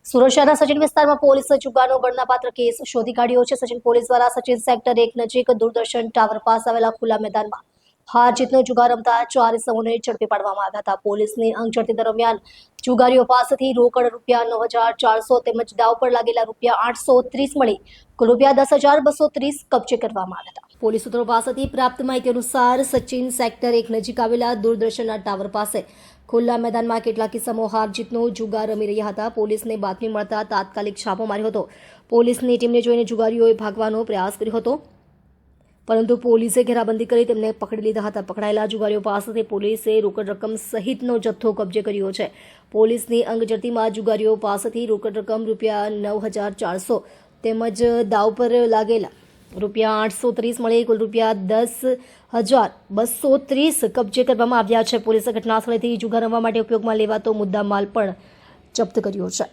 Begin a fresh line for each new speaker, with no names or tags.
સુરત શહેરના સચિન વિસ્તારમાં પોલીસે જુગારનો ગણનાપાત્ર કેસ શોધી કાઢ્યો છે. સચિન પોલીસ દ્વારા સચિન સેક્ટર 1 નજીક દૂરદર્શન ટાવર પાસે આવેલા ખુલ્લા મેદાનમાં હાર જીતનો જુગાર રમતા 4 ઇસમોને ઝડપી પાડવામાં આવ્યા હતા. પોલીસની અંગઝડતી દરમિયાન જુગારીઓ પાસેથી રોકડ રૂપિયા 9,400 તેમજ દાવ પર લાગેલા રૂપિયા 830 મળી કુલ રૂપિયા 10,230 કબજે કરવામાં આવ્યા હતા. પોલીસ સૂત્રો પાસેથી પ્રાપ્ત માહિતી અનુસાર સચિન સેક્ટર 1 નજીક આવેલા દૂરદર્શનના ટાવર પાસે ખુલ્લા મેદાનમાં કેટલાક ઇસમો હાર જીતનો જુગાર રમી રહ્યા હતા. પોલીસને બાતમી મળતા તાત્કાલિક છાપો માર્યો હતો. પોલીસની ટીમને જોઈને જુગારીઓએ ભાગવાનો પ્રયાસ કર્યો હતો, પરંતુ પોલીસે ઘેરાબંધી કરી તેમને પકડી લીધા હતા. પકડાયેલા જુગારીઓ પાસેથી પોલીસે રોકડ રકમ સહિતનો જથ્થો કબજે કર્યો છે. પોલીસની અંગઝડતીમાં જુગારીઓ પાસેથી રોકડ રકમ રૂપિયા 9,400 તેમજ દાવ પર લાગેલા રૂપિયા 830 મળી કુલ રૂપિયા 10,230 કબજે કરવામાં આવ્યા છે. પોલીસે ઘટના સ્થળેથી જુગાર રમવા માટે ઉપયોગમાં લેવાતો મુદ્દામાલ પણ જપ્ત કર્યો છે.